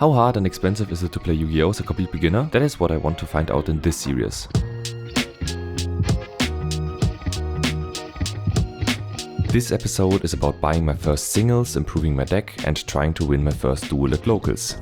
How hard and expensive is it to play Yu-Gi-Oh! As a complete beginner? That is what I want to find out in this series. This episode is about buying my first singles, improving my deck, and trying to win my first duel at locals.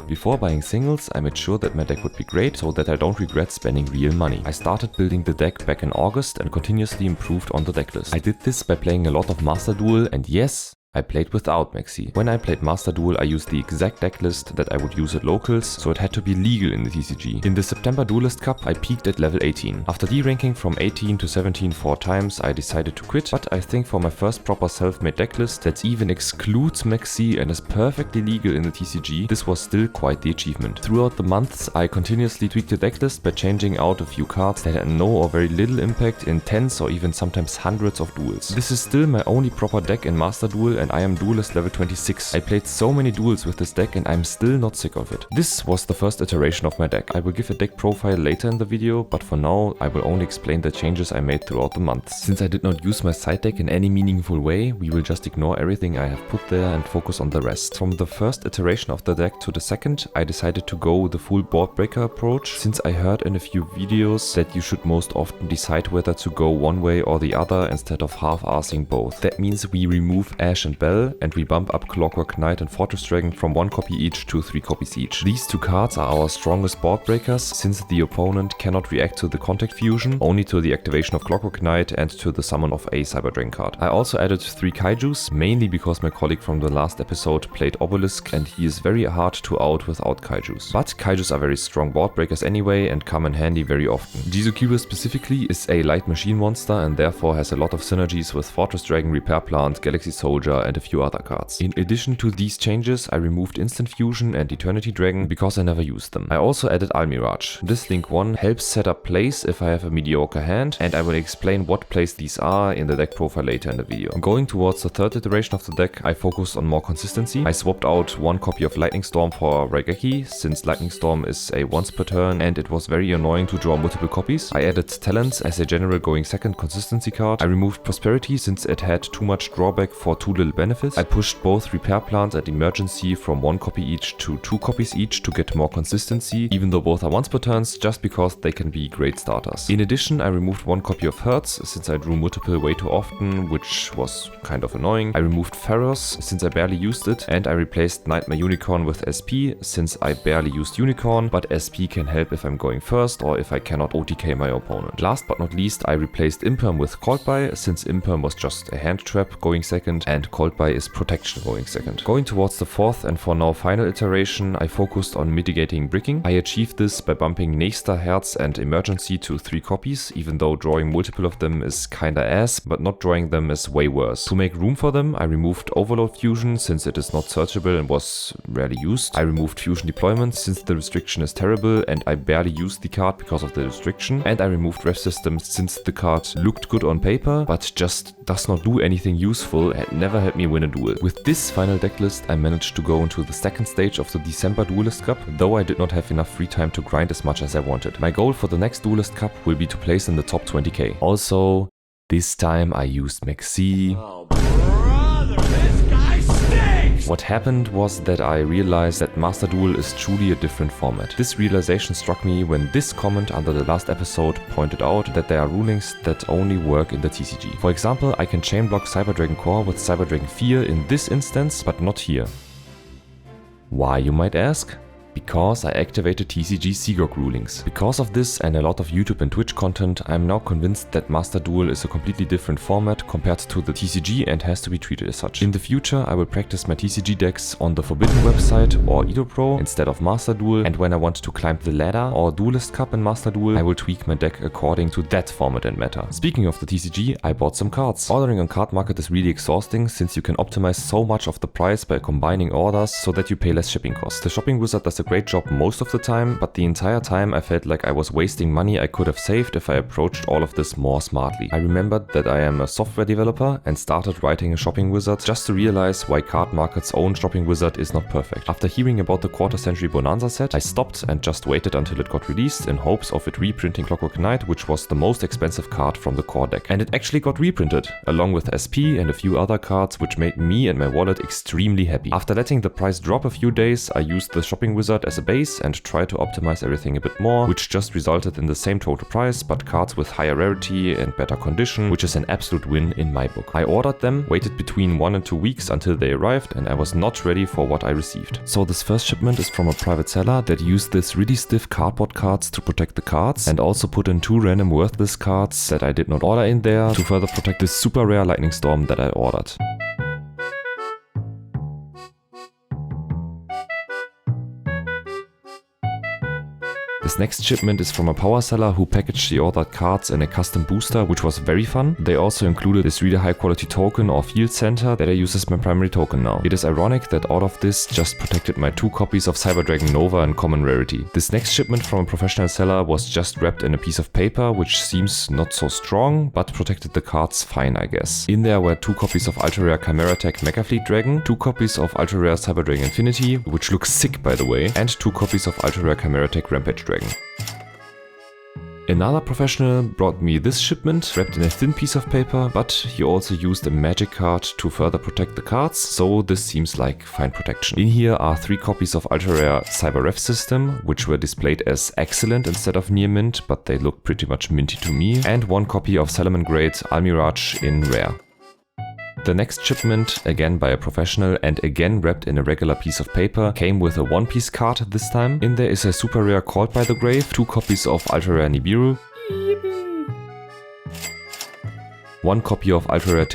Before buying singles, I made sure that my deck would be great so that I don't regret spending real money. I started building the deck back in August and continuously improved on the deck list. I did this by playing a lot of Master Duel, and yes, I played without Maxi. When I played Master Duel, I used the exact deck list that I would use at locals, so it had to be legal in the TCG. In the September Duelist Cup, I peaked at level 18. After deranking from 18 to 17 4 times, I decided to quit, but I think for my first proper self-made deck list that even excludes Maxi and is perfectly legal in the TCG, this was still quite the achievement. Throughout the months, I continuously tweaked the deck list by changing out a few cards that had no or very little impact in tens or even sometimes hundreds of duels. This is still my only proper deck in Master Duel, and I am duelist level 26. I played so many duels with this deck and I'm still not sick of it. This was the first iteration of my deck. I will give a deck profile later in the video, but for now I will only explain the changes I made throughout the months. Since I did not use my side deck in any meaningful way, we will just ignore everything I have put there and focus on the rest. From the first iteration of the deck to the second, I decided to go the full board breaker approach, since I heard in a few videos that you should most often decide whether to go one way or the other instead of half-assing both. That means we remove Ash and Bell and we bump up Clockwork Knight and Fortress Dragon from 1 copy each to 3 copies each. These two cards are our strongest board breakers, since the opponent cannot react to the contact fusion, only to the activation of Clockwork Knight and to the summon of a Cyber Dragon card. I also added 3 Kaijus, mainly because my colleague from the last episode played Obelisk and he is very hard to out without Kaijus. But Kaijus are very strong board breakers anyway and come in handy very often. Jizukira specifically is a light machine monster and therefore has a lot of synergies with Fortress Dragon, Repair Plant, Galaxy Soldier and a few other cards. In addition to these changes, I removed Instant Fusion and Eternity Dragon because I never used them. I also added Almirage. This Link 1 helps set up plays if I have a mediocre hand, and I will explain what plays these are in the deck profile later in the video. Going towards the third iteration of the deck, I focused on more consistency. I swapped out 1 copy of Lightning Storm for Raigeki, since Lightning Storm is a once per turn and it was very annoying to draw multiple copies. I added Talents as a general going second consistency card. I removed Prosperity since it had too much drawback for too little benefits. I pushed both Repair Plants and Emergency from 1 copy each to 2 copies each to get more consistency, even though both are once per turns, just because they can be great starters. In addition, I removed 1 copy of Hertz since I drew multiple way too often, which was kind of annoying. I removed Pharos since I barely used it, and I replaced Nightmare Unicorn with SP since I barely used Unicorn, but SP can help if I'm going first or if I cannot OTK my opponent. Last but not least, I replaced Imperm with Called By, since Imperm was just a hand trap going second and Called By is protection going second. Going towards the fourth and for now final iteration, I focused on mitigating bricking. I achieved this by bumping Nächster Herz and Emergency to 3 copies, even though drawing multiple of them is kinda ass, but not drawing them is way worse. To make room for them, I removed Overload Fusion since it is not searchable and was rarely used. I removed Fusion Deployment since the restriction is terrible and I barely used the card because of the restriction, and I removed Ref System since the card looked good on paper, but just does not do anything useful and never helped me win a duel. With this final deck list, I managed to go into the second stage of the December Duelist Cup, though I did not have enough free time to grind as much as I wanted. My goal for the next Duelist Cup will be to place in the top 20k. Also, this time I used Maxi. Oh, brother, this guy stinks! What happened was that I realized that Master Duel is truly a different format. This realization struck me when this comment under the last episode pointed out that there are rulings that only work in the TCG. For example, I can chain block Cyber Dragon Core with Cyber Dragon 4 in this instance, but not here. Why, you might ask? Because I activated TCG Seagog rulings. Because of this and a lot of YouTube and Twitch content, I am now convinced that Master Duel is a completely different format compared to the TCG and has to be treated as such. In the future, I will practice my TCG decks on the Forbidden website or EdoPro instead of Master Duel, and when I want to climb the ladder or Duelist Cup in Master Duel, I will tweak my deck according to that format and meta. Speaking of the TCG, I bought some cards. Ordering on Card Market is really exhausting since you can optimize so much of the price by combining orders so that you pay less shipping costs. The shopping wizard does a great job most of the time, but the entire time I felt like I was wasting money I could have saved if I approached all of this more smartly. I remembered that I am a software developer and started writing a shopping wizard just to realize why Card Market's own shopping wizard is not perfect. After hearing about the quarter century Bonanza set, I stopped and just waited until it got released in hopes of it reprinting Clockwork Knight, which was the most expensive card from the core deck. And it actually got reprinted, along with SP and a few other cards, which made me and my wallet extremely happy. After letting the price drop a few days, I used the shopping wizard as a base and tried to optimize everything a bit more, which just resulted in the same total price, but cards with higher rarity and better condition, which is an absolute win in my book. I ordered them, waited between 1 and 2 weeks until they arrived, and I was not ready for what I received. So this first shipment is from a private seller that used this really stiff cardboard cards to protect the cards, and also put in 2 random worthless cards that I did not order in there to further protect this super rare Lightning Storm that I ordered. This next shipment is from a power seller who packaged the ordered cards in a custom booster, which was very fun. They also included this really high quality token or field center that I use as my primary token now. It is ironic that out of this just protected my 2 copies of Cyber Dragon Nova in common rarity. This next shipment from a professional seller was just wrapped in a piece of paper, which seems not so strong, but protected the cards fine, I guess. In there were 2 copies of Ultra Rare Chimera Tech Mega Fleet Dragon, 2 copies of Ultra Rare Cyber Dragon Infinity, which looks sick by the way, and 2 copies of Ultra Rare Chimera Tech Rampage Dragon. Another professional brought me this shipment wrapped in a thin piece of paper, but he also used a magic card to further protect the cards, so this seems like fine protection. In here are 3 copies of Ultra Rare Cyber Ref System, which were displayed as excellent instead of near mint, but they look pretty much minty to me, and 1 copy of Salomon Grade Almirage in rare. The next shipment, again by a professional and again wrapped in a regular piece of paper, came with a 1-piece card this time. In there is a super rare Called by the Grave, 2 copies of Ultra Rare Nibiru, 1 copy of Ultra Rare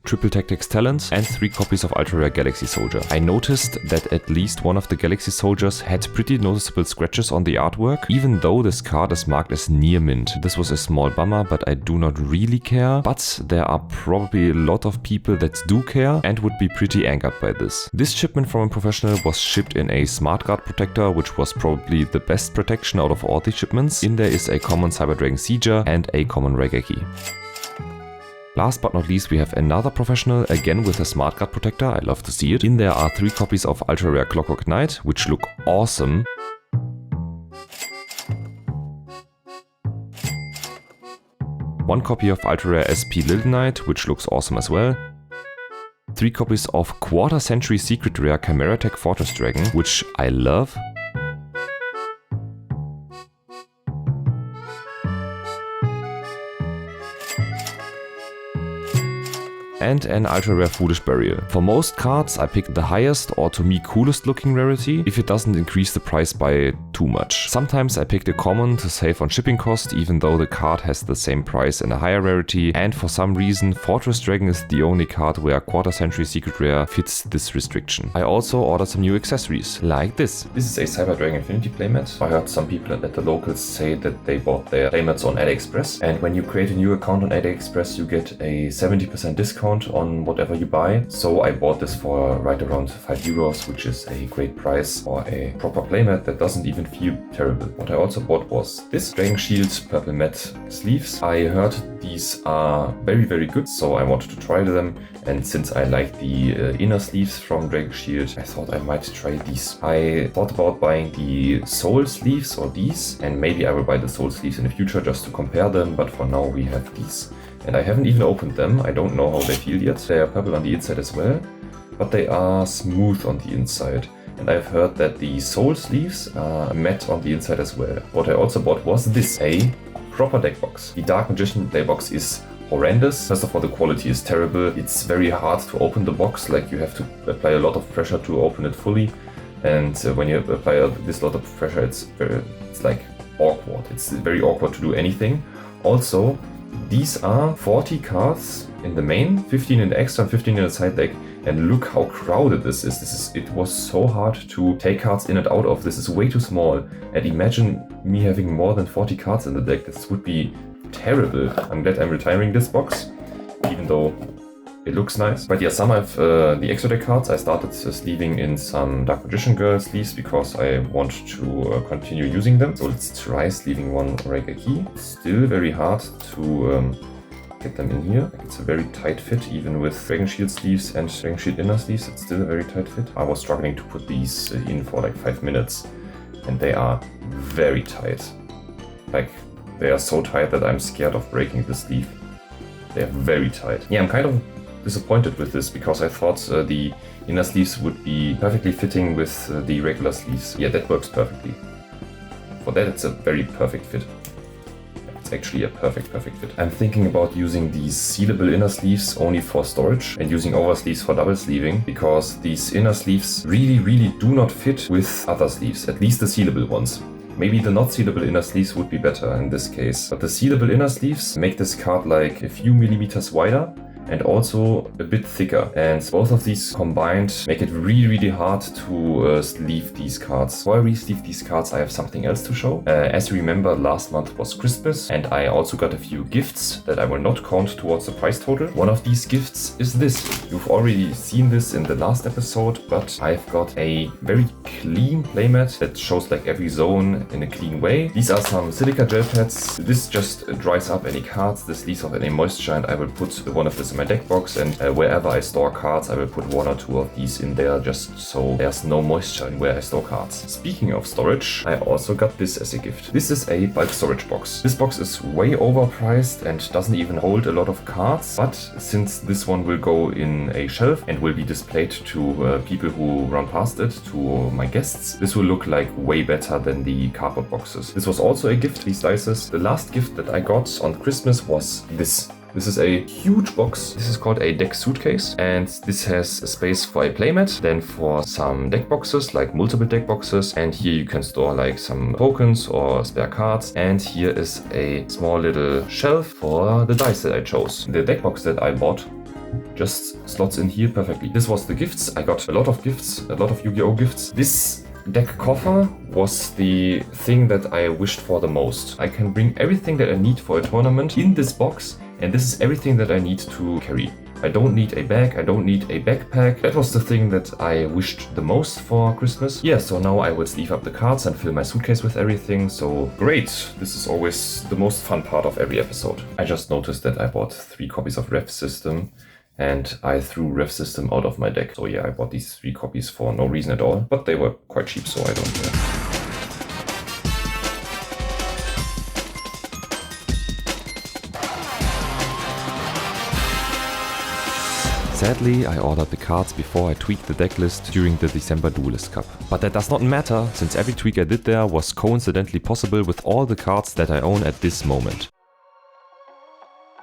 Triple Tactics Talents, and 3 copies of Ultra Rare Galaxy Soldier. I noticed that at least one of the Galaxy Soldiers had pretty noticeable scratches on the artwork, even though this card is marked as near mint. This was a small bummer, but I do not really care. But there are probably a lot of people that do care and would be pretty angered by this. This shipment from a professional was shipped in a Smart Guard protector, which was probably the best protection out of all the shipments. In there is a common Cyber Dragon Sieger and a common Regeki. Last but not least, we have another professional, again with a Smart Guard protector. I love to see it. In there are 3 copies of Ultra Rare Clockwork Knight, which look awesome. 1 copy of Ultra Rare SP Little Knight, which looks awesome as well. 3 copies of Quarter Century Secret Rare Chimera Tech Fortress Dragon, which I love. And an Ultra Rare Foolish Burial. For most cards, I picked the highest or to me coolest looking rarity, if it doesn't increase the price by too much. Sometimes I picked a common to save on shipping cost, even though the card has the same price and a higher rarity, and for some reason Fortress Dragon is the only card where Quarter Century Secret Rare fits this restriction. I also ordered some new accessories, like this. This is a Cyber Dragon Infinity playmat. I heard some people at the locals say that they bought their playmats on AliExpress, and when you create a new account on AliExpress you get a 70% discount on whatever you buy. So I bought this for right around €5, which is a great price for a proper playmat that doesn't even feel terrible. What I also bought was this Dragon Shield purple matte sleeves. I heard these are very, very good, so I wanted to try them. And since I like the inner sleeves from Dragon Shield, I thought I might try these. I thought about buying the Soul sleeves or these, and maybe I will buy the Soul sleeves in the future just to compare them, but for now we have these. And I haven't even opened them. I don't know how they feel yet. They are purple on the inside as well, but they are smooth on the inside. And I've heard that the Soul sleeves are matte on the inside as well. What I also bought was this, a proper deck box. The Dark Magician deck box is horrendous. First of all, the quality is terrible. It's very hard to open the box, like you have to apply a lot of pressure to open it fully. And when you apply this lot of pressure, it's like awkward. It's very awkward to do anything. Also, these are 40 cards in the main, 15 in the extra and 15 in the side deck, and look how crowded this is. It was so hard to take cards in and out of. This is way too small, and imagine me having more than 40 cards in the deck. This would be terrible. I'm glad I'm retiring this box, even though It looks nice. But yeah, some of the extra deck cards I started sleeving in some Dark Magician Girl sleeves because I want to continue using them. So let's try sleeving one Regeki. Still very hard to get them in here. Like, it's a very tight fit, even with Dragon Shield sleeves and Dragon Shield inner sleeves. It's still a very tight fit. I was struggling to put these in for like 5 minutes, and they are very tight. Like, they are so tight that I'm scared of breaking the sleeve. They are very tight. Yeah, I'm kind of disappointed with this because I thought the inner sleeves would be perfectly fitting with the regular sleeves. Yeah, that works perfectly. For that, it's a very perfect fit. It's actually a perfect fit. I'm thinking about using these sealable inner sleeves only for storage and using over sleeves for double sleeving, because these inner sleeves really do not fit with other sleeves, at least the sealable ones. Maybe the not sealable inner sleeves would be better in this case, but the sealable inner sleeves make this card like a few millimeters wider and also a bit thicker, and both of these combined make it really hard to sleeve these cards. Before I re-sleeve these cards, I have something else to show. As you remember, last month was Christmas, and I also got a few gifts that I will not count towards the price total. One of these gifts is this. You've already seen this in the last episode, but I've got a very clean playmat that shows like every zone in a clean way. These are some silica gel pads. This just dries up any cards, this leaves off any moisture, and I will put one of this in my deck box, and wherever I store cards I will put 1 or 2 of these in there just so there's no moisture in where I store cards. Speaking of storage, I also got this as a gift. This is a bulk storage box. This box is way overpriced and doesn't even hold a lot of cards, but since this one will go in a shelf and will be displayed to people who run past it, to my guests, this will look like way better than the cardboard boxes. This was also a gift, these dices. The last gift that I got on Christmas was this. This is a huge box. This is called a deck suitcase, and this has a space for a playmat, then for some deck boxes, like multiple deck boxes, and here you can store like some tokens or spare cards, and here is a small little shelf for the dice that I chose. The deck box that I bought just slots in here perfectly. This was the gifts. I got a lot of gifts, a lot of Yu-Gi-Oh gifts. This deck coffer was the thing that I wished for the most. I can bring everything that I need for a tournament in this box, and this is everything that I need to carry. I don't need a bag, I don't need a backpack. That was the thing that I wished the most for Christmas. Yeah, so now I will sleeve up the cards and fill my suitcase with everything, so great. This is always the most fun part of every episode. I just noticed that I bought 3 copies of Rev System, and I threw Rev System out of my deck. So yeah, I bought these 3 copies for no reason at all, but they were quite cheap, so I don't care. Sadly, I ordered the cards before I tweaked the deck list during the December Duelist Cup. But that does not matter, since every tweak I did there was coincidentally possible with all the cards that I own at this moment.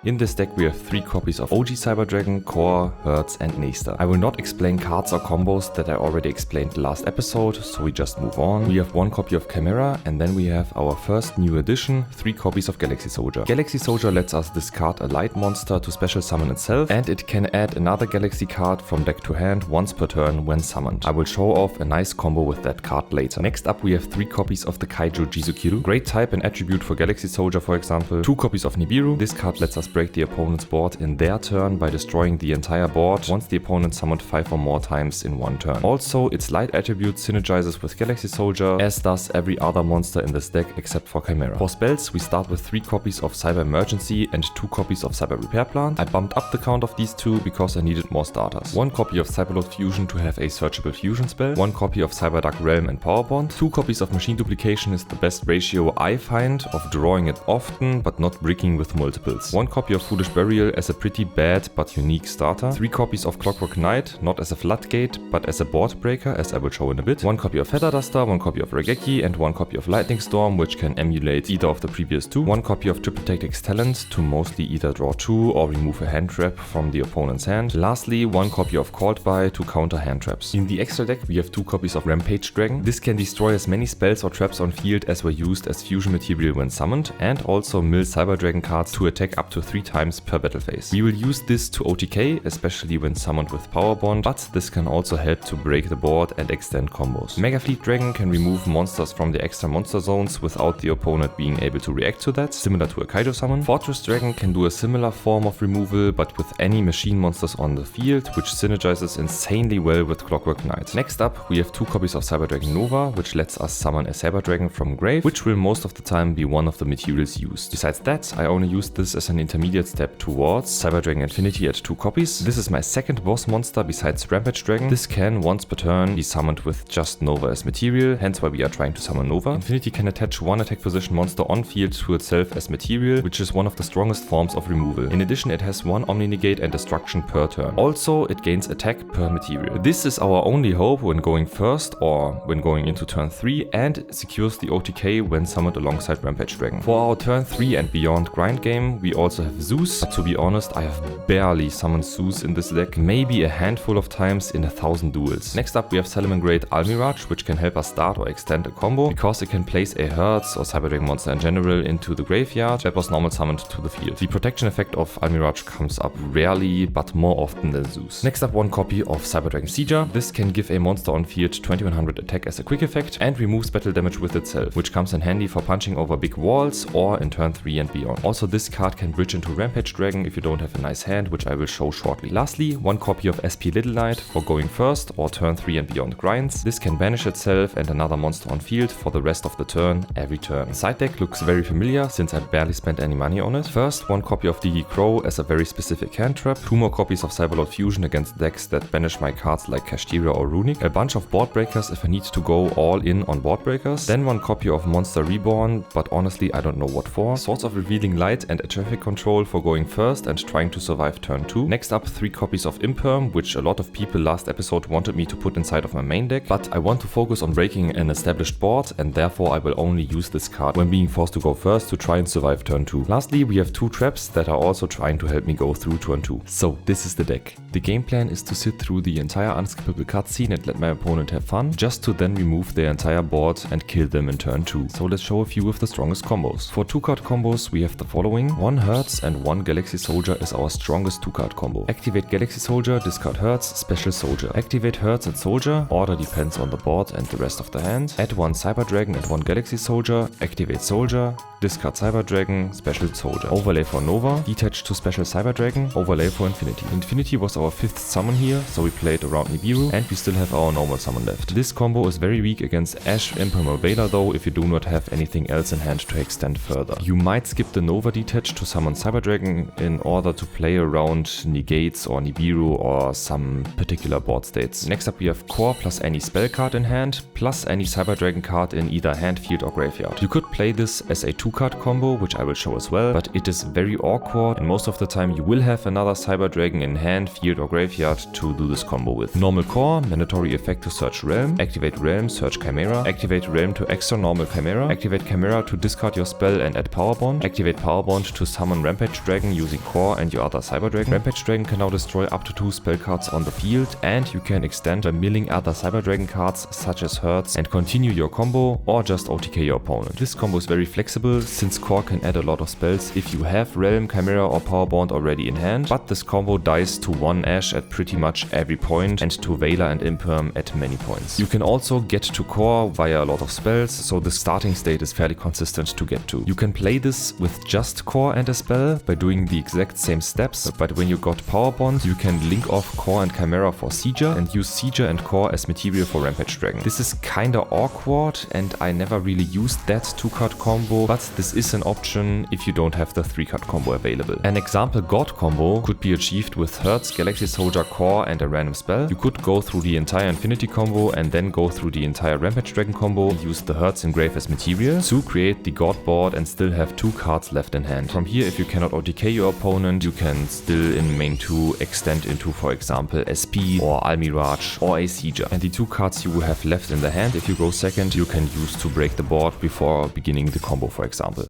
In this deck we have 3 copies of OG Cyber Dragon, Core, Hertz and Neista. I will not explain cards or combos that I already explained the last episode, so we just move on. We have 1 copy of Chimera, and then we have our first new edition, 3 copies of Galaxy Soldier. Galaxy Soldier lets us discard a light monster to special summon itself, and it can add another Galaxy card from deck to hand once per turn when summoned. I will show off a nice combo with that card later. Next up we have 3 copies of the Kaiju Jizukiru. Great type and attribute for Galaxy Soldier, for example. 2 copies of Nibiru. This card lets us break the opponent's board in their turn by destroying the entire board once the opponent summoned 5 or more times in one turn. Also, its light attribute synergizes with Galaxy Soldier, as does every other monster in this deck except for Chimera. For spells, we start with 3 copies of Cyber Emergency and 2 copies of Cyber Repair Plant. I bumped up the count of these 2 because I needed more starters. 1 copy of Cyberlord Fusion to have a searchable fusion spell, 1 copy of Cyberdark Realm and Power Bond, 2 copies of Machine Duplication is the best ratio I find of drawing it often but not bricking with multiples, 1 copy of Foolish Burial as a pretty bad but unique starter, 3 copies of Clockwork Knight, not as a floodgate but as a board breaker, as I will show in a bit, 1 copy of Feather Duster, 1 copy of Regeki and 1 copy of Lightning Storm, which can emulate either of the previous 2, 1 copy of Triple Tactics Talent to mostly either draw 2 or remove a hand trap from the opponent's hand, lastly 1 copy of Called By to counter hand traps. In the extra deck we have 2 copies of Rampage Dragon. This can destroy as many spells or traps on field as were used as fusion material when summoned, and also mill Cyber Dragon cards to attack up to 3 times per battle phase. We will use this to OTK, especially when summoned with Power Bond, but this can also help to break the board and extend combos. Mega Fleet Dragon can remove monsters from the extra monster zones without the opponent being able to react to that, similar to a Kaido summon. Fortress Dragon can do a similar form of removal, but with any machine monsters on the field, which synergizes insanely well with Clockwork Knight. Next up, we have 2 copies of Cyber Dragon Nova, which lets us summon a Saber Dragon from grave, which will most of the time be one of the materials used. Besides that, I only use this as an intermediate step towards Cyber Dragon Infinity at 2 copies. This is my second boss monster besides Rampage Dragon. This can, once per turn, be summoned with just Nova as material, hence why we are trying to summon Nova. Infinity can attach 1 attack position monster on field to itself as material, which is one of the strongest forms of removal. In addition, it has 1 Omni Negate and Destruction per turn. Also, it gains attack per material. This is our only hope when going first or when going into turn 3, and secures the OTK when summoned alongside Rampage Dragon. For our turn 3 and beyond grind game, we also have Zeus, but to be honest, I have barely summoned Zeus in this deck, maybe a handful of times in 1,000 duels. Next up, we have Salamangreat Almiraj, which can help us start or extend a combo, because it can place a Hertz or Cyber Dragon monster in general into the graveyard that was normal summoned to the field. The protection effect of Almiraj comes up rarely, but more often than Zeus. Next up, 1 copy of Cyber Dragon Sieger. This can give a monster on field 2100 attack as a quick effect and removes battle damage with itself, which comes in handy for punching over big walls or in turn 3 and beyond. Also, this card can bridge into Rampage Dragon if you don't have a nice hand, which I will show shortly. Lastly, 1 copy of SP Little Knight for going first or turn 3 and beyond grinds. This can banish itself and another monster on field for the rest of the turn every turn. The side deck looks very familiar since I barely spent any money on it. First, 1 copy of Digi Crow as a very specific hand trap, 2 more copies of Cyberlord Fusion against decks that banish my cards like Kashtira or Runic, a bunch of board breakers if I need to go all in on board breakers, then 1 copy of Monster Reborn, but honestly I don't know what for, Swords of Revealing Light and a traffic control for going first and trying to survive turn 2. Next up, 3 copies of Imperm, which a lot of people last episode wanted me to put inside of my main deck, but I want to focus on breaking an established board and therefore I will only use this card when being forced to go first to try and survive turn 2. Lastly, we have 2 traps that are also trying to help me go through turn 2. So this is the deck. The game plan is to sit through the entire unskippable cutscene and let my opponent have fun, just to then remove their entire board and kill them in turn 2. So let's show a few of the strongest combos. For 2-card combos we have the following. 1 Hertz and 1 Galaxy Soldier is our strongest 2-card combo. Activate Galaxy Soldier, discard Hertz, special Soldier. Activate Hertz and Soldier, order depends on the board and the rest of the hand. Add 1 Cyber Dragon and 1 Galaxy Soldier, activate Soldier, discard Cyber Dragon, special Soldier. Overlay for Nova, detach to special Cyber Dragon, overlay for Infinity. Infinity was our 5th summon here, so we played around Nibiru, and we still have our normal summon left. This combo is very weak against Ash, Imperm or Veiler though, if you do not have anything else in hand to extend further. You might skip the Nova detach to summon Cyber Dragon in order to play around Negates or Nibiru or some particular board states. Next up we have Core plus any spell card in hand, plus any Cyber Dragon card in either hand, field or graveyard. You could play this as a 2-card combo, which I will show as well, but it is very awkward and most of the time you will have another Cyber Dragon in hand, field or graveyard to do this combo with. Normal Core, mandatory effect to search Realm, activate Realm, search Chimera, activate Realm to extra normal Chimera, activate Chimera to discard your spell and add Power Bond, activate Power Bond to summon Rampage Dragon using Core and your other Cyber Dragon. Rampage Dragon can now destroy up to 2 spell cards on the field, and you can extend by milling other Cyber Dragon cards such as Hertz and continue your combo or just OTK your opponent. This combo is very flexible since Core can add a lot of spells if you have Realm, Chimera or Power Bond already in hand, but this combo dies to 1 Ash at pretty much every point and to Veiler and Imperm at many points. You can also get to Core via a lot of spells, so the starting state is fairly consistent to get to. You can play this with just Core and a spell by doing the exact same steps, but when you got Power Bond you can link off Core and Chimera for Sieger and use Sieger and Core as material for Rampage Dragon. This is kinda awkward and I never really used that 2-card combo, but this is an option if you don't have the 3-card combo available. An example God combo could be achieved with Hertz, Galaxy Soldier, Core and a random spell. You could go through the entire Infinity combo and then go through the entire Rampage Dragon combo, use the Hertz Engrave as material to create the God board and still have 2 cards left in hand. From here, if you cannot OTK your opponent, you can still in main 2 extend into, for example, SP or Almiraj or a Sieger. And the 2 cards you will have left in the hand if you go second, you can use to break the board before beginning the combo, for example.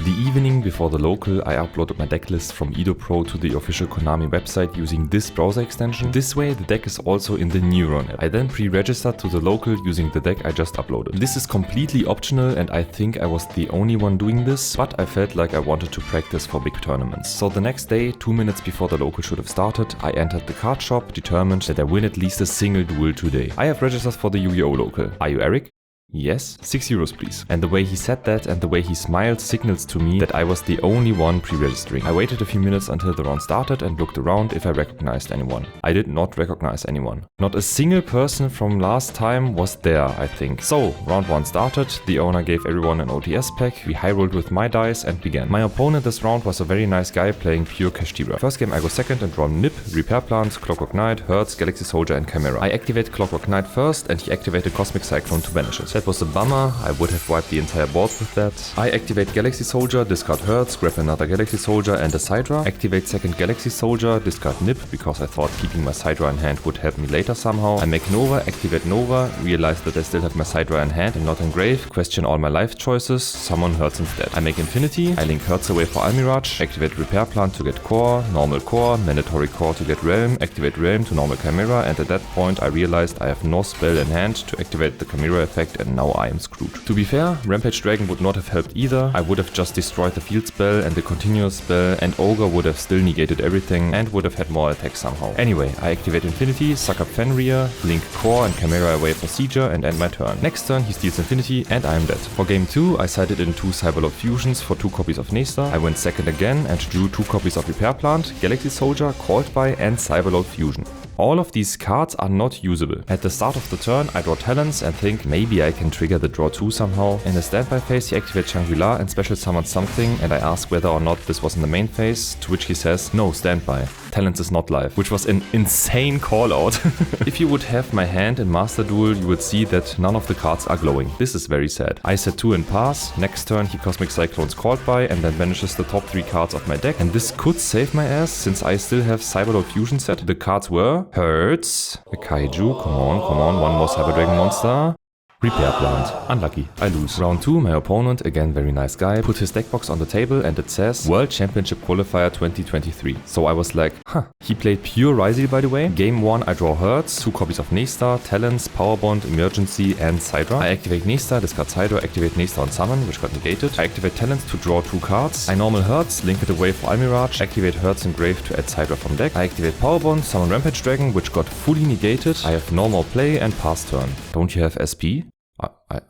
The evening before the local, I uploaded my deck list from Edo Pro to the official Konami website using this browser extension. This way the deck is also in the Neuron app. I then pre-registered to the local using the deck I just uploaded. This is completely optional and I think I was the only one doing this, but I felt like I wanted to practice for big tournaments. So the next day, 2 minutes before the local should have started, I entered the card shop, determined that I win at least a single duel today. I have registered for the Yu-Gi-Oh! Local. Are you Eric? Yes, 6 euros please. And the way he said that and the way he smiled signals to me that I was the only one pre-registering. I waited a few minutes until the round started and looked around if I recognized anyone. I did not recognize anyone. Not a single person from last time was there, I think. So, round 1 started, the owner gave everyone an OTS pack, we high rolled with my dice and began. My opponent this round was a very nice guy playing pure Kashtira. First game I go second and draw Nip, Repair Plant, Clockwork Knight, Hertz, Galaxy Soldier and Chimera. I activate Clockwork Knight first and he activated Cosmic Cyclone to banish it. That was a bummer, I would have wiped the entire board with that. I activate Galaxy Soldier, discard Hertz, grab another Galaxy Soldier and a Sidra. Activate second Galaxy Soldier, discard Nip because I thought keeping my Sidra in hand would help me later somehow. I make Nova, activate Nova, realize that I still have my Sidra in hand and not engraved, question all my life choices, summon Hertz instead. I make Infinity, I link Hertz away for Almirage, activate Repair Plant to get Core, normal Core, mandatory Core to get Realm, activate Realm to normal Chimera, and at that point I realized I have no spell in hand to activate the Chimera effect and now I am screwed. To be fair, Rampage Dragon would not have helped either. I would have just destroyed the field spell and the continuous spell and Ogre would have still negated everything and would have had more attacks somehow. Anyway, I activate Infinity, suck up Fenrir, link Core and Chimera away for Procedure and end my turn. Next turn he steals Infinity and I am dead. For game 2 I sided in 2 Cyberlord Fusions for 2 copies of Nesta. I went second again and drew 2 copies of Repair Plant, Galaxy Soldier, Called By and Cyberlord Fusion. All of these cards are not usable. At the start of the turn, I draw Talents and think maybe I can trigger the draw 2 somehow. In the standby phase, he activates Shangri-La and special summons something and I ask whether or not this was in the main phase, to which he says, no, standby. Talents is not live, which was an insane call out. If you would have my hand in Master Duel, you would see that none of the cards are glowing. This is very sad. I set 2 in pass, next turn he Cosmic Cyclones Called By and then banishes the top 3 cards of my deck. And this could save my ass since I still have Cyberlord Fusion set. The cards were Hertz, a Kaiju, come on, one more Cyber Dragon monster. Repair Plant. Unlucky. I lose. Round 2, my opponent, again very nice guy, put his deck box on the table and it says World Championship Qualifier 2023. So I was like, huh. He played pure Ryzel by the way. Game 1 I draw Hertz, 2 copies of Nesta, Talents, Power Bond, Emergency and Sidra. I activate Nesta, discard Sidra, activate Nesta on Summon, which got negated. I activate Talents to draw 2 cards. I normal Hertz, link it away for Almirage, activate Hertz Engraved to add Sidra from deck. I activate Power Bond, summon Rampage Dragon, which got fully negated. I have normal play and pass turn. Don't you have SP?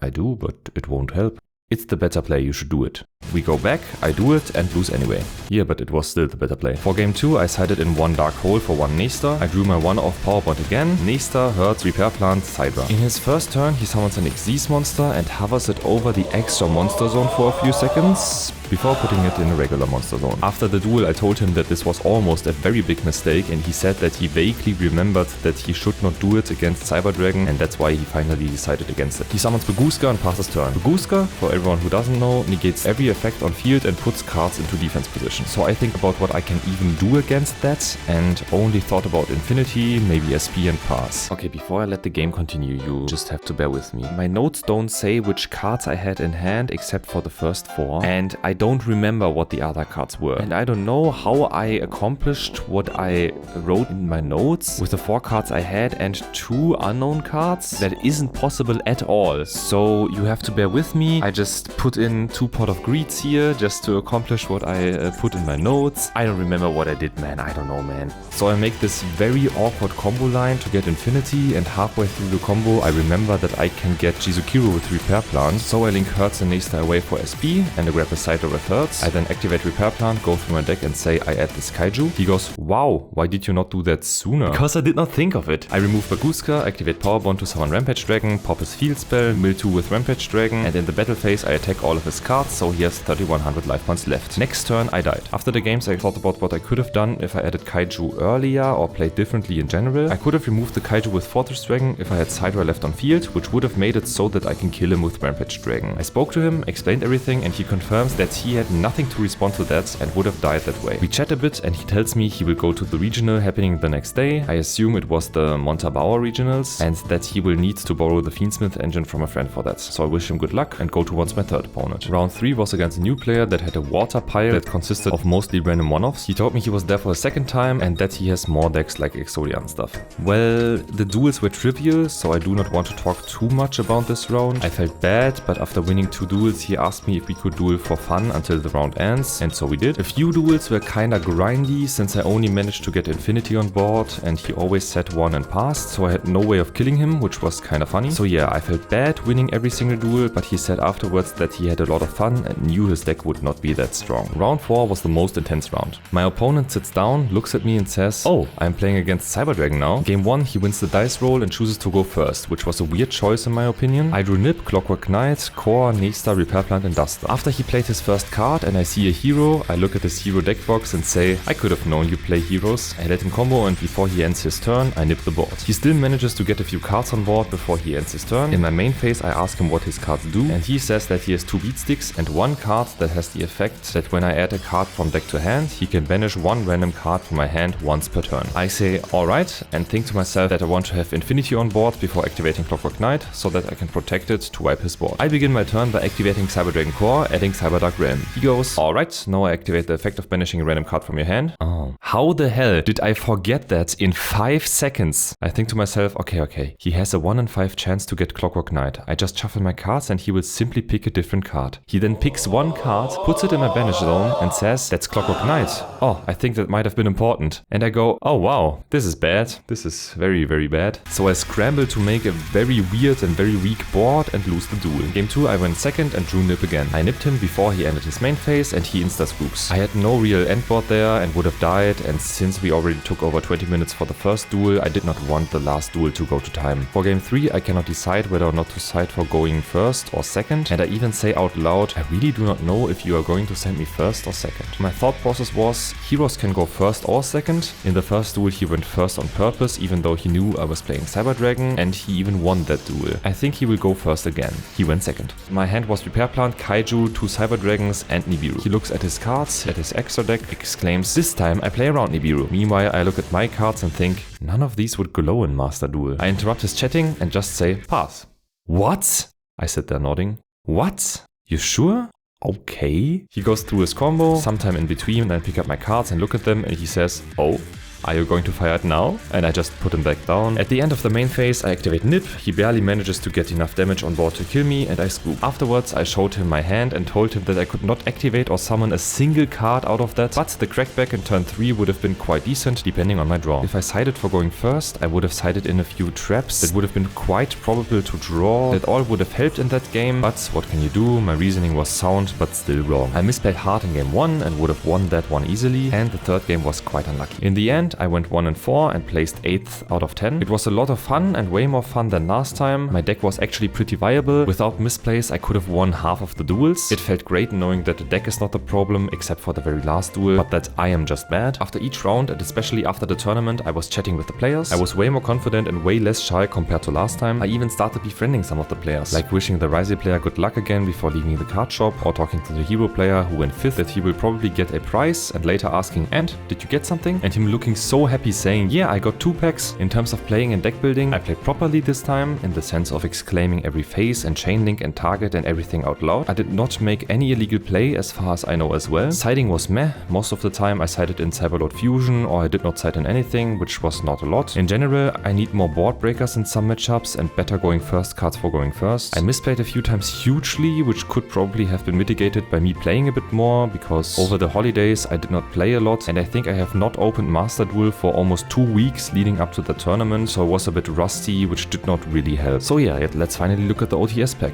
I do, but it won't help. It's the better play, you should do it. We go back, I do it and lose anyway. Yeah, but it was still the better play. For game 2, I sided in 1 Dark Hole for 1 Nesta. I drew my 1-off Power Bond again. Nesta, Hertz, Repair Plant, Sidra. In his first turn, he summons an Xyz monster and hovers it over the extra monster zone for a few seconds before putting it in a regular monster zone. After the duel, I told him that this was almost a very big mistake and he said that he vaguely remembered that he should not do it against Cyber Dragon and that's why he finally decided against it. He summons Beguska and passes turn. Beguska, for everyone who doesn't know, negates every effect on field and puts cards into defense position. So I think about what I can even do against that and only thought about Infinity, maybe SP and pass. Okay, before I let the game continue, you just have to bear with me. My notes don't say which cards I had in hand except for the first 4 and I don't remember what the other cards were. And I don't know how I accomplished what I wrote in my notes with the 4 cards I had and 2 unknown cards. That isn't possible at all. So you have to bear with me. I just put in 2 Pot of Greeds here just to accomplish what I put in my notes. I don't remember what I did, man. I don't know, man. So I make this very awkward combo line to get Infinity and halfway through the combo I remember that I can get Jizukiro with Repair Plant. So I link Hertz and Nesta away for SP and I grab a Sidra with Hertz. I then activate Repair Plant, go through my deck and say I add this Kaiju. He goes, wow, why did you not do that sooner? Because I did not think of it. I remove Beguska, activate Power Bond to summon Rampage Dragon, pop his field spell, mill 2 with Rampage Dragon, and in the battle phase I attack all of his cards, so he has 3100 life points left. Next turn I died. After the games I thought about what I could have done if I added Kaiju earlier or played differently in general. I could have removed the Kaiju with Fortress Dragon if I had Sidra left on field, which would have made it so that I can kill him with Rampage Dragon. I spoke to him, explained everything, and he confirms that he had nothing to respond to that and would have died that way. We chat a bit and he tells me he will go to the regional happening the next day. I assume it was the Montabaur regionals and that he will need to borrow the Fiendsmith engine from a friend for that. So I wish him good luck and go towards my third opponent. Round 3 was against a new player that had a water pile that consisted of mostly random one-offs. He told me he was there for a second time and that he has more decks like Exodia and stuff. Well, the duels were trivial, so I do not want to talk too much about this round. I felt bad, but after winning 2 duels, he asked me if we could duel for fun until the round ends, and so we did. A few duels were kinda grindy, since I only managed to get Infinity on board, and he always said 1 and passed, so I had no way of killing him, which was kinda funny. So yeah, I felt bad winning every single duel, but he said afterwards that he had a lot of fun and knew his deck would not be that strong. Round 4 was the most intense round. My opponent sits down, looks at me and says, "Oh, I'm playing against Cyberdragon now." Game 1, he wins the dice roll and chooses to go first, which was a weird choice in my opinion. I drew Nip, Clockwork Knight, Core, Nesta, Repair Plant and Duster. After he played his first card and I see a hero, I look at his hero deck box and say, I could have known you play heroes. I let him combo and before he ends his turn, I nip the board. He still manages to get a few cards on board before he ends his turn. In my main phase, I ask him what his cards do and he says that he has 2 beat sticks and 1 card that has the effect that when I add a card from deck to hand, he can banish 1 random card from my hand once per turn. I say alright and think to myself that I want to have Infinity on board before activating Clockwork Knight so that I can protect it to wipe his board. I begin my turn by activating Cyberdragon Core, adding Cyberdark Realm. He goes, alright, now I activate the effect of banishing a random card from your hand. Oh. How the hell did I forget that in 5 seconds? I think to myself, okay, he has a 1 in 5 chance to get Clockwork Knight. I just shuffle my cards and he will simply pick a different card. He then picks 1 card, puts it in my banish zone and says, that's Clockwork Knight. Oh, I think that might have been important. And I go, oh wow, this is bad. This is very, very bad. So I scramble to make a very weird and very weak board and lose the duel. Game 2 I went second and drew Nip again. I nipped him before he ended his main phase and he insta-scoops. I had no real end board there and would have died, and since we already took over 20 minutes for the first duel, I did not want the last duel to go to time. For game 3 I cannot decide whether or not to side for going first or second, and I even say out loud, I really do not know if you are going to send me first or second. My thought process was, heroes can go first or second. In the first duel he went first on purpose, even though he knew I was playing Cyberdragon, and he even won that duel. I think he will go first again. He went second. My hand was Repair Plant, Kaiju, 2 Cyberdragons and Nibiru. He looks at his cards, at his extra deck, exclaims, this time I play around Nibiru. Meanwhile I look at my cards and think, none of these would glow in Master Duel. I interrupt his chatting and just say, pass. What? I sit there nodding. What? You sure? Okay. He goes through his combo, sometime in between I pick up my cards and look at them and he says, oh, are you going to fire it now? And I just put him back down. At the end of the main phase, I activate Nip. He barely manages to get enough damage on board to kill me and I scoop. Afterwards, I showed him my hand and told him that I could not activate or summon a single card out of that, but the crackback in turn 3 would have been quite decent depending on my draw. If I sided for going first, I would have sided in a few traps that would have been quite probable to draw. That all would have helped in that game, but what can you do? My reasoning was sound, but still wrong. I misplayed hard in game 1 and would have won that one easily, and the third game was quite unlucky. In the end, I went 1 and 4 and placed 8th out of 10. It was a lot of fun and way more fun than last time. My deck was actually pretty viable. Without misplays, I could have won half of the duels. It felt great knowing that the deck is not the problem, except for the very last duel, but that I am just bad. After each round, and especially after the tournament, I was chatting with the players. I was way more confident and way less shy compared to last time. I even started befriending some of the players, like wishing the Rising player good luck again before leaving the card shop, or talking to the hero player who went 5th that he will probably get a prize, and later asking, and did you get something? And him looking so happy saying, yeah, I got 2 packs. In terms of playing and deck building, I played properly this time, in the sense of exclaiming every phase and chain link and target and everything out loud. I did not make any illegal play as far as I know as well. Siding was meh. Most of the time I sided in Cyberlord Fusion, or I did not side in anything, which was not a lot. In general, I need more board breakers in some matchups and better going first cards for going first. I misplayed a few times hugely, which could probably have been mitigated by me playing a bit more, because over the holidays I did not play a lot, and I think I have not opened Master Duel for almost 2 weeks leading up to the tournament, so I was a bit rusty, which did not really help. So yeah, let's finally look at the OTS pack.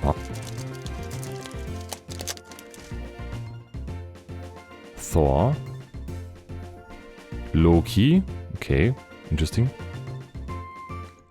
Oh. Thor. Loki. Okay, interesting.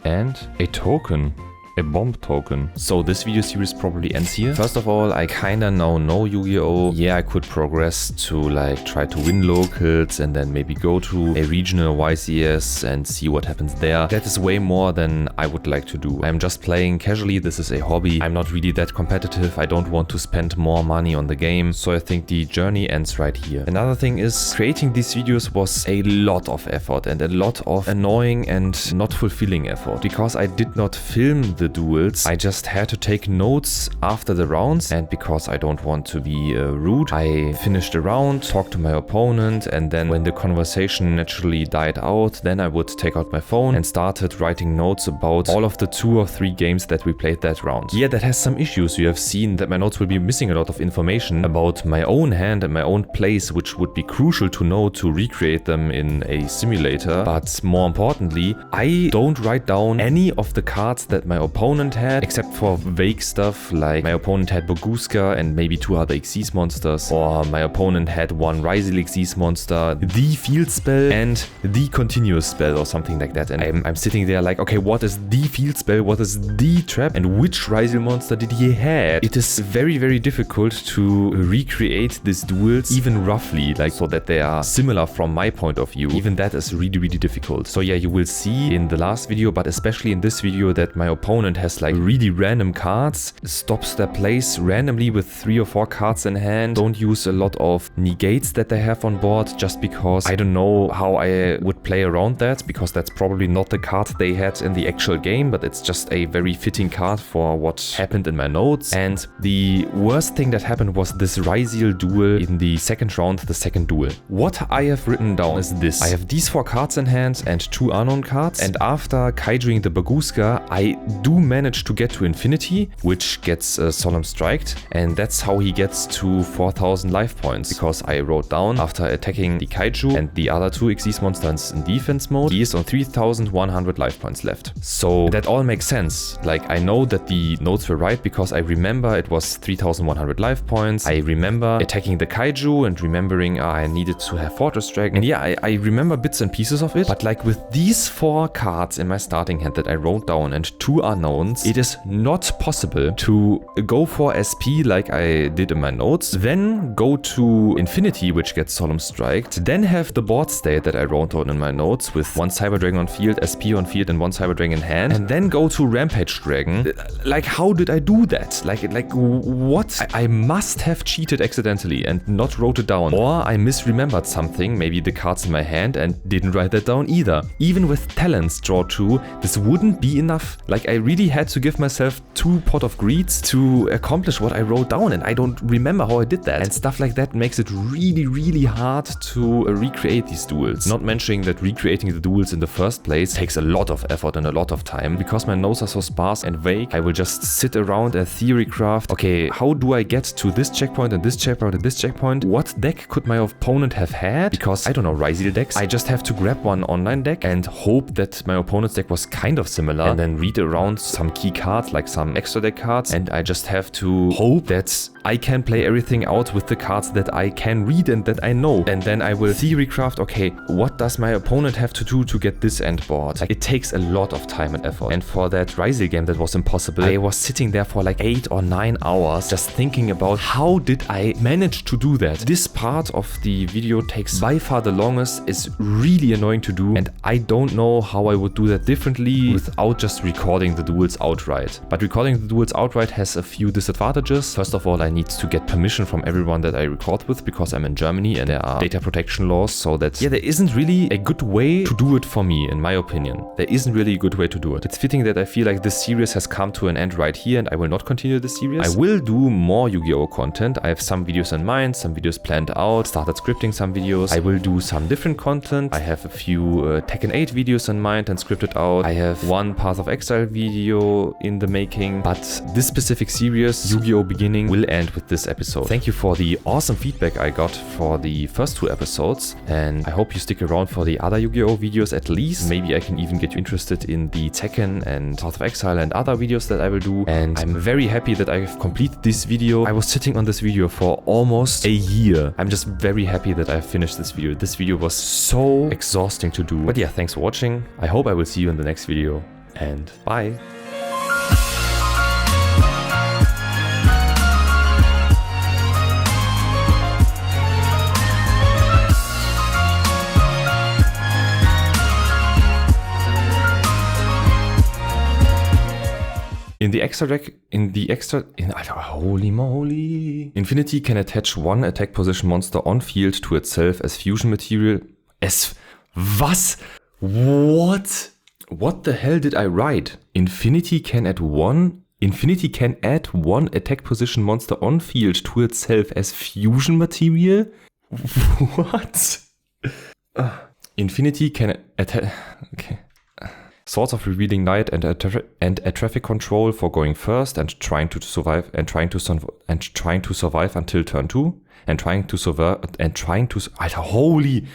And a token. A bomb token. So this video series probably ends here. First of all, I kinda now know Yu-Gi-Oh! Yeah, I could progress to like try to win locals and then maybe go to a regional YCS and see what happens there. That is way more than I would like to do. I'm just playing casually, this is a hobby. I'm not really that competitive, I don't want to spend more money on the game, so I think the journey ends right here. Another thing is, creating these videos was a lot of effort and a lot of annoying and not fulfilling effort. Because I did not film the duels, I just had to take notes after the rounds, and because I don't want to be rude, I finished a round, talked to my opponent, and then when the conversation naturally died out, then I would take out my phone and started writing notes about all of the 2 or 3 games that we played that round. Yeah, that has some issues. You have seen that my notes will be missing a lot of information about my own hand and my own plays, which would be crucial to know to recreate them in a simulator. But more importantly, I don't write down any of the cards that my opponent had, except for vague stuff like my opponent had Boguska and maybe 2 other Xyz monsters, or my opponent had 1 Rysil Xyz monster, the field spell and the continuous spell or something like that. And I'm sitting there like, okay, what is the field spell, what is the trap, and which Rysil monster did he have? It is very, very difficult to recreate these duels, even roughly, like so that they are similar from my point of view. Even that is really, really difficult. So yeah, you will see in the last video, but especially in this video, that my opponent has like really random cards, stops their plays randomly with 3 or 4 cards in hand, don't use a lot of negates that they have on board, just because I don't know how I would play around that, because that's probably not the card they had in the actual game, but it's just a very fitting card for what happened in my notes. And the worst thing that happened was this Rysil duel in the second round, the second duel. What I have written down is this. I have these 4 cards in hand and 2 unknown cards, and after kaijuing the Boguska, I do manage to get to infinity, which gets Solemn Striked, and that's how he gets to 4000 life points, because I wrote down after attacking the kaiju and the other 2 Xyz monsters in defense mode, he is on 3100 life points left. So that all makes sense. Like, I know that the notes were right because I remember it was 3100 life points. I remember attacking the kaiju and remembering I needed to have Fortress Dragon. And yeah, I remember bits and pieces of it, but like with these 4 cards in my starting hand that I wrote down and 2 unknowns, it is not possible to go for SP like I did in my notes, then go to infinity, which gets Solemn Striked, then have the board state that I wrote down in my notes with 1 Cyber Dragon on field, SP on field, and 1 Cyber Dragon in hand, and then go to Rampage Dragon. Like, how did I do that? Like what? I must have cheated accidentally and not wrote it down, or I misremembered something, maybe the cards in my hand, and didn't write that down either. Even with talents draw 2, this wouldn't be enough. Like, I really had to give myself 2 Pot of Greeds to accomplish what I wrote down, and I don't remember how I did that. And stuff like that makes it really, really hard to recreate these duels. Not mentioning that recreating the duels in the first place takes a lot of effort and a lot of time. Because my notes are so sparse and vague, I will just sit around and theory craft, okay, how do I get to this checkpoint and this checkpoint and this checkpoint? What deck could my opponent have had? Because I don't know Rysil decks. I just have to grab one online deck and hope that my opponent's deck was kind of similar, and then read around some key cards, like some extra deck cards, and I just have to hope that I can play everything out with the cards that I can read and that I know. And then I will theory craft, okay, what does my opponent have to do to get this end board? Like, it takes a lot of time and effort. And for that Rysil game, that was impossible. I was sitting there for like 8 or 9 hours just thinking about how did I manage to do that. This part of the video takes by far the longest, is really annoying to do, and I don't know how I would do that differently without just recording the duels outright. But recording the duels outright has a few disadvantages. First of all, I need to get permission from everyone that I record with, because I'm in Germany and there are data protection laws, so that, yeah, there isn't really a good way to do it for me, in my opinion. There isn't really a good way to do it. It's fitting that I feel like this series has come to an end right here, and I will not continue this series. I will do more Yu-Gi-Oh! Content. I have some videos in mind, some videos planned out, started scripting some videos. I will do some different content. I have a few Tekken 8 videos in mind and scripted out. I have one Path of Exile video in the making, but this specific series, Yu-Gi-Oh! Beginning, will end with this episode. Thank you for the awesome feedback I got for the first 2 episodes, and I hope you stick around for the other Yu-Gi-Oh! Videos at least. Maybe I can even get you interested in the Tekken and Path of Exile and other videos that I will do. And I'm very happy that I have completed this video. I was sitting on this video for almost a year. I'm just very happy that I finished this video. This video was so exhausting to do. But yeah, thanks for watching. I hope I will see you in the next video, and bye. Alter, holy moly. Infinity can attach one attack position monster on field to itself as fusion material. Was? What the hell did I write? Infinity can add one attack position monster on field to itself as fusion material? What? Infinity can attack. Okay. Swords of Revealing Light and a traffic control for going first and trying to survive until turn 2 Alter, holy.